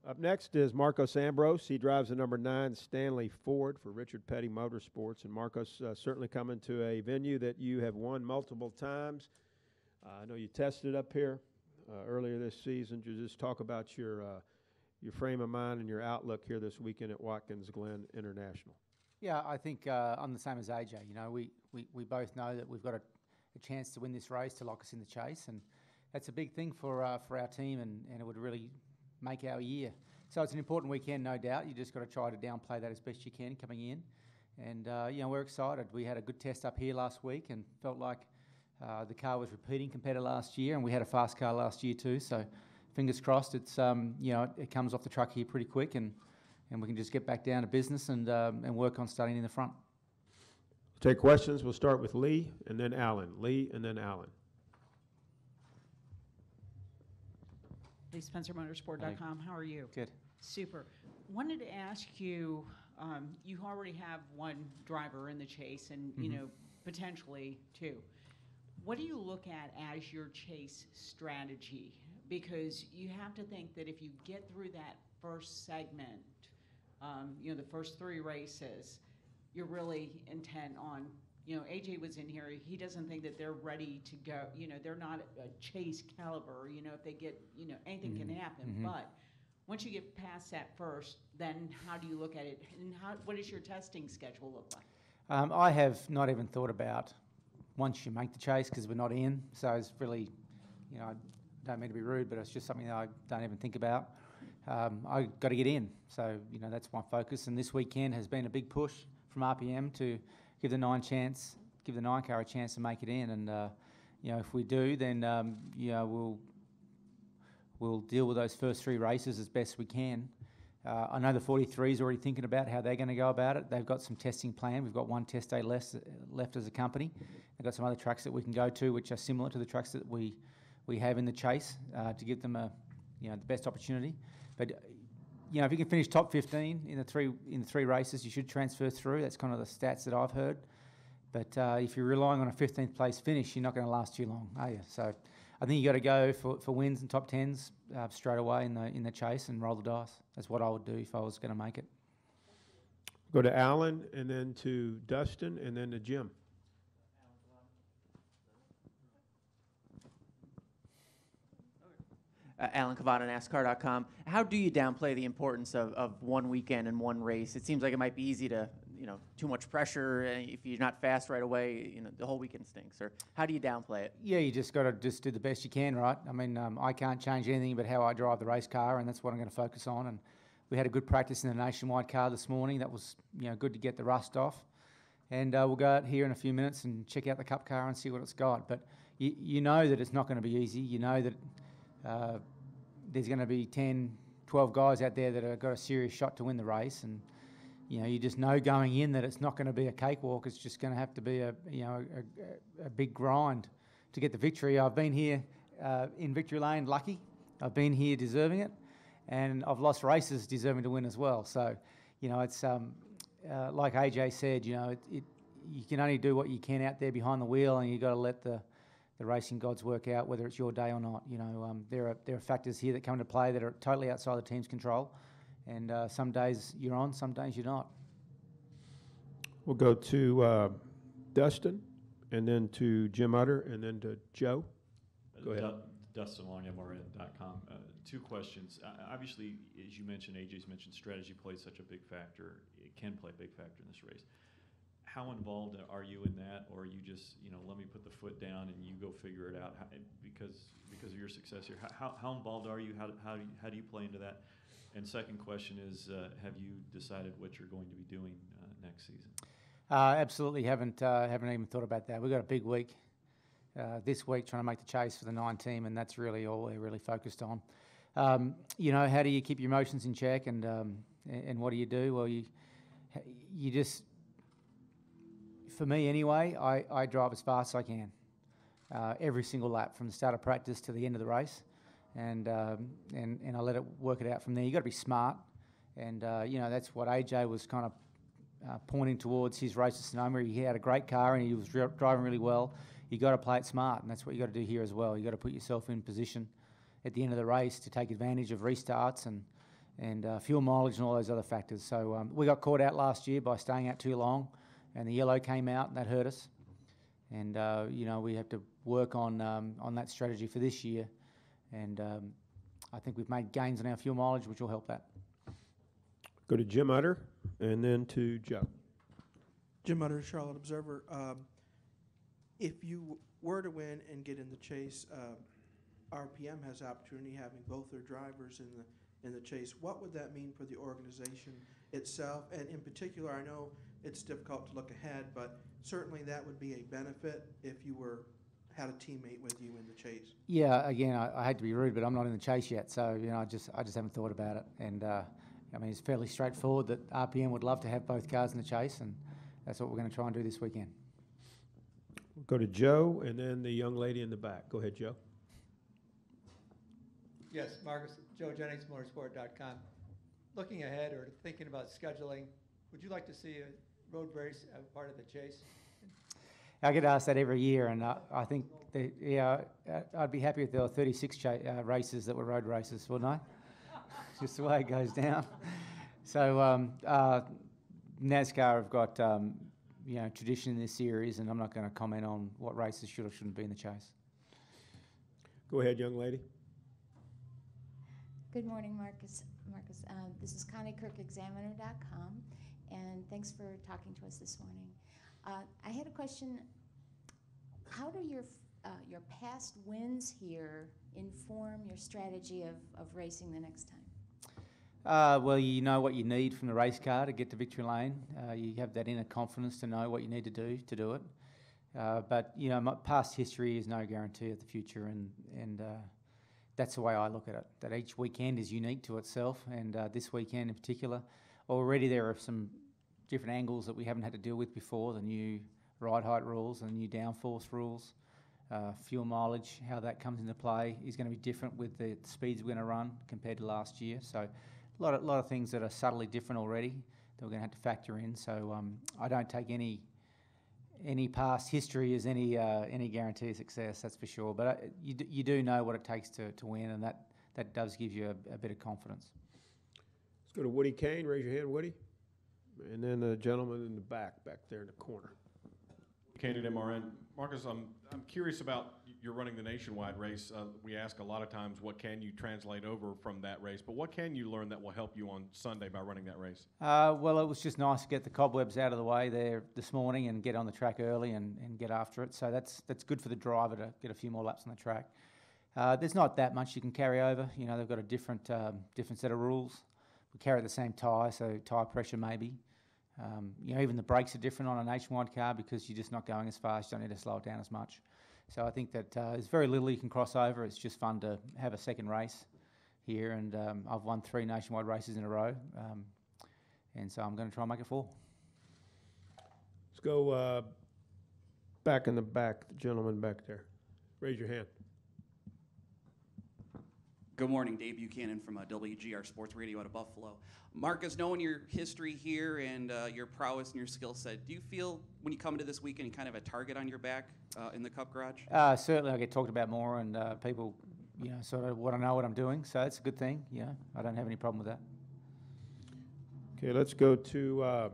Up next is Marcos Ambrose. He drives the number 9 Stanley Ford for Richard Petty Motorsports. And Marcos, certainly coming to a venue that you have won multiple times. I know you tested up here earlier this season. Just talk about your frame of mind and your outlook here this weekend at Watkins Glen International. Yeah, I think I'm the same as AJ. You know, we both know that we've got a chance to win this race to lock us in the chase, and that's a big thing for our team, and it would really make our year. So it's an important weekend, no doubt. You just got to try to downplay that as best you can coming in, and you know, we're excited. We had a good test up here last week and felt like the car was repeating compared to last year, and we had a fast car last year too. So fingers crossed, it's you know, it comes off the truck here pretty quick, and we can just get back down to business and work on starting in the front. Take questions. We'll start with Lee and then Alan. Lee and then Alan. Lee, SpencerMotorsport.com. How are you? Good. Super. Wanted to ask you, you already have one driver in the chase and, you know, potentially two. What do you look at as your chase strategy? Because you have to think that if you get through that first segment, you know, the first 3 races, you're really intent on, you know, AJ was in here, he doesn't think that they're ready to go. You know, they're not a chase caliber. You know, if they get, you know, anything can happen. But once you get past that first, then how do you look at it? And what does your testing schedule look like? I have not even thought about once you make the chase, because we're not in. So it's really, you know, I don't mean to be rude, but it's just something that I don't even think about. I got to get in. So, you know, that's my focus. And this weekend has been a big push from RPM to give the 9 car a chance to make it in. And, you know, if we do, then, you know, we'll deal with those first 3 races as best we can. I know the 43 is already thinking about how they're going to go about it. They've got some testing planned. We've got 1 test day left as a company. They've got some other tracks that we can go to, which are similar to the tracks that we have in the chase, to give them you know, the best opportunity. But you know, if you can finish top 15 in the 3 races, you should transfer through. That's kind of the stats that I've heard. But if you're relying on a 15th place finish, you're not going to last too long, are you? So I think you got to go for wins and top 10s straight away in the chase and roll the dice. That's what I would do if I was going to make it. Go to Alan, and then to Dustin, and then to Jim. Alan Cavada, NASCAR.com. How do you downplay the importance of one weekend and one race? It seems like it might be easy to, you know, too much pressure. If you're not fast right away, you know, the whole weekend stinks. Or how do you downplay it? Yeah, you just got to just do the best you can, right? I mean, I can't change anything but how I drive the race car, and that's what I'm going to focus on. And we had a good practice in the nationwide car this morning. That was, you know, good to get the rust off. And we'll go out here in a few minutes and check out the Cup car and see what it's got. But you know that it's not going to be easy. You know that there's going to be 10, 12 guys out there that have got a serious shot to win the race, and you know, you just know going in that it's not going to be a cakewalk. It's just going to have to be a big grind to get the victory. I've been here in victory lane lucky. I've been here deserving it, and I've lost races deserving to win as well. So, you know, it's like AJ said, you know, you can only do what you can out there behind the wheel, and you've got to let the racing gods work out whether it's your day or not. You know, there are factors here that come into play that are totally outside the team's control, and some days you're on, some days you're not. We'll go to Dustin, and then to Jim Utter, and then to Joe. Go ahead. Dustin Long, MRN.com. 2 questions. Obviously, as you mentioned, AJ's mentioned, strategy plays such a big factor. It can play a big factor in this race. How involved are you in that, or are you just, you know, let me put the foot down and you go figure it out? Because of your success here, how involved are you? How do you play into that? And second question is, have you decided what you're going to be doing next season? Absolutely haven't even thought about that. We've got a big week this week trying to make the chase for the 9 team, and that's really all we're really focused on. You know, how do you keep your emotions in check, and what do you do? Well, you just, for me anyway, I drive as fast as I can every single lap from the start of practice to the end of the race, and I let it work it out from there. You got to be smart, and you know, that's what AJ was kind of pointing towards his race at Sonoma. He had a great car and he was driving really well. You got to play it smart, and that's what you got to do here as well. You got to put yourself in position at the end of the race to take advantage of restarts and fuel mileage and all those other factors. So we got caught out last year by staying out too long, and the yellow came out, and that hurt us. And we have to work on that strategy for this year, and I think we've made gains on our fuel mileage, which will help that. Go to Jim Utter, and then to Joe. Jim Utter, Charlotte Observer. If you were to win and get in the chase, RPM has the opportunity having both their drivers in the chase. What would that mean for the organization itself? And in particular, I know it's difficult to look ahead, but certainly that would be a benefit if you had a teammate with you in the chase. Yeah, again, I hate to be rude, but I'm not in the chase yet, so I just haven't thought about it. And it's fairly straightforward that RPM would love to have both cars in the chase, and that's what we're going to try and do this weekend. We'll go to Joe, and then the young lady in the back. Go ahead, Joe. Yes, Marcus, Joe Jennings, motorsport.com. Looking ahead or thinking about scheduling, would you like to see a road race as part of the chase? I get asked that every year, and I think I'd be happy if there were 36 races that were road races, wouldn't I? Just the way it goes down. So NASCAR have got tradition in this series, and I'm not going to comment on what races should or shouldn't be in the chase. Go ahead, young lady. Good morning, Marcus. This is Connie Kirk, Examiner.com, and thanks for talking to us this morning. I had a question. How do your past wins here inform your strategy of racing the next time? Well, you know what you need from the race car to get to victory lane. You have that inner confidence to know what you need to do it. But my past history is no guarantee of the future, and that's the way I look at it. That each weekend is unique to itself, and this weekend in particular, already there are some different angles that we haven't had to deal with before. The new ride height rules, the new downforce rules, fuel mileage, how that comes into play is going to be different with the speeds we're going to run compared to last year. So a lot of things that are subtly different already that we're going to have to factor in. So I don't take any past history as any guarantee of success, that's for sure. But you do know what it takes to win, and that does give you a bit of confidence. Let's go to Woody Kane. Raise your hand, Woody. And then the gentleman in the back there in the corner. Kane at MRN. Marcus, I'm curious about you're running the nationwide race. We ask a lot of times, what can you translate over from that race? But what can you learn that will help you on Sunday by running that race? Well, it was just nice to get the cobwebs out of the way there this morning and get on the track early and get after it. So that's good for the driver to get a few more laps on the track. There's not that much you can carry over. They've got a different set of rules. We carry the same tyre, so tyre pressure maybe. Even the brakes are different on a nationwide car because you're just not going as fast. You don't need to slow it down as much. So I think that there's very little you can cross over. It's just fun to have a second race here, and I've won 3 nationwide races in a row, and so I'm going to try and make it 4. Let's go back in the back, the gentleman back there. Raise your hand. Good morning, Dave Buchanan from WGR Sports Radio out of Buffalo. Marcus, knowing your history here and your prowess and your skill set, do you feel when you come into this weekend you kind of have a target on your back in the Cup Garage? Certainly I get talked about more, and people sort of want to know what I'm doing, so it's a good thing. I don't have any problem with that. Okay, let's go to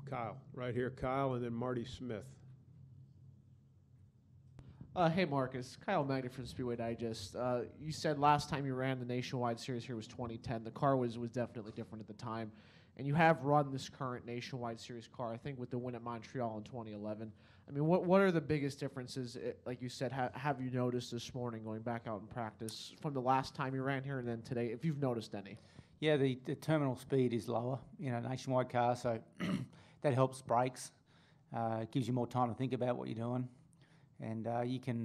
Kyle. Right here, Kyle, and then Marty Smith. Hey, Marcus. Kyle Magny from Speedway Digest. You said last time you ran the Nationwide Series here was 2010. The car was definitely different at the time. And you have run this current Nationwide Series car, I think, with the win at Montreal in 2011. I mean, what are the biggest differences, like you said, have you noticed this morning going back out in practice from the last time you ran here and then today, if you've noticed any? Yeah, the terminal speed is lower, nationwide car, so that helps brakes. It gives you more time to think about what you're doing. And you can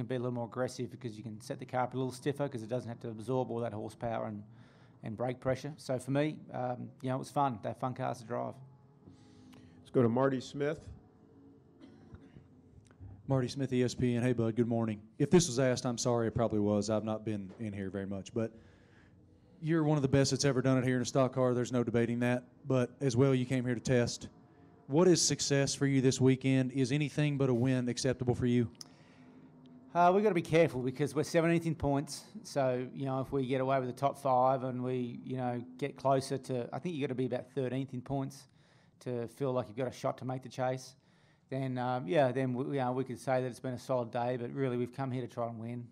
be a little more aggressive because you can set the car up a little stiffer because it doesn't have to absorb all that horsepower and brake pressure. So for me, it was fun. They're fun cars to drive. Let's go to Marty Smith. Marty Smith, ESPN. Hey, bud, good morning. If this was asked, I'm sorry, it probably was. I've not been in here very much. But you're one of the best that's ever done it here in a stock car. There's no debating that. But as well, you came here to test. What is success for you this weekend? Is anything but a win acceptable for you? We've got to be careful because we're 17th in points. So, you know, if we get away with the top 5 and we, you know, get closer to, I think you've got to be about 13th in points to feel like you've got a shot to make the chase. Then, then we, you know, we could say that it's been a solid day, but really we've come here to try and win.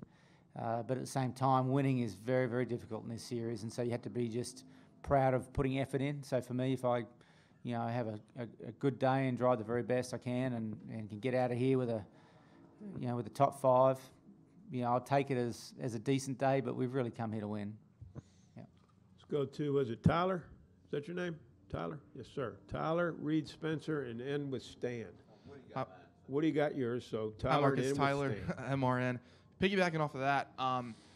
But at the same time, winning is very, very difficult in this series, and so you have to be just proud of putting effort in. So for me, if I, you know, have a good day and drive the very best I can and can get out of here with a, you know, with the top 5, you know, I'll take it as a decent day, but we've really come here to win. Yeah. Let's go to, was it Tyler? Is that your name? Tyler? Yes, sir. Tyler, Reed Spencer, and end with Stan. What do you got yours? So Tyler, Hi, Marcus. end Tyler, with Stan. MRN. Piggybacking off of that,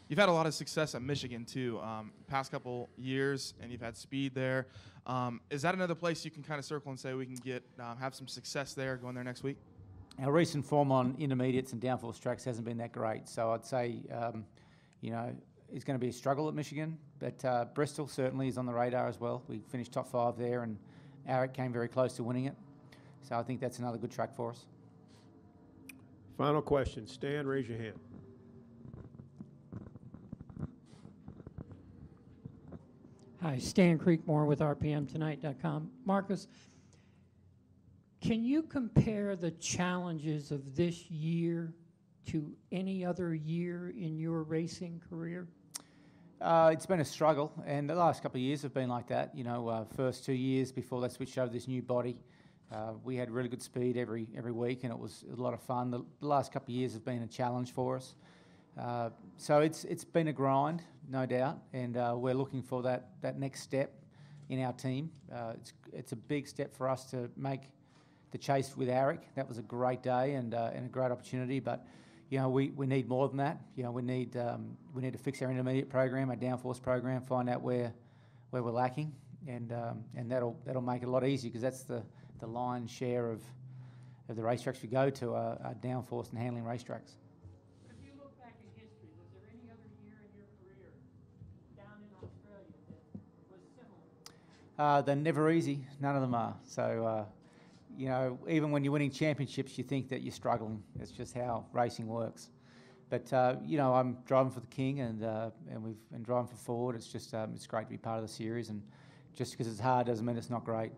you've had a lot of success at Michigan too, past couple years, and you've had speed there. Is that another place you can kind of circle and say we can get have some success there going there next week? Our recent form on intermediates and downforce tracks hasn't been that great, so I'd say, you know, it's going to be a struggle at Michigan, but Bristol certainly is on the radar as well. We finished top 5 there, and Aric came very close to winning it, so I think that's another good track for us. Final question. Stan, raise your hand. Hi, Stan Creekmore with RPMTonight.com. Marcus, can you compare the challenges of this year to any other year in your racing career? It's been a struggle, and the last couple of years have been like that. You know, first 2 years before they switched over this new body, we had really good speed every week, and it was a lot of fun. The last couple of years have been a challenge for us. So it's been a grind, no doubt, and we're looking for that next step in our team. It's a big step for us to make the chase with Aric. That was a great day and a great opportunity, but you know we need more than that. You know we need to fix our intermediate program, our downforce program, find out where we're lacking, and that'll make it a lot easier because that's the lion's share of the racetracks we go to are downforce and handling racetracks. If you look back in history, was there any other year in your career down in Australia that was similar? They're never easy. None of them are. So, you know, even when you're winning championships, you think that you're struggling. It's just how racing works. But, you know, I'm driving for the King and we've been driving for Ford. It's just it's great to be part of the series. And just because it's hard doesn't mean it's not great.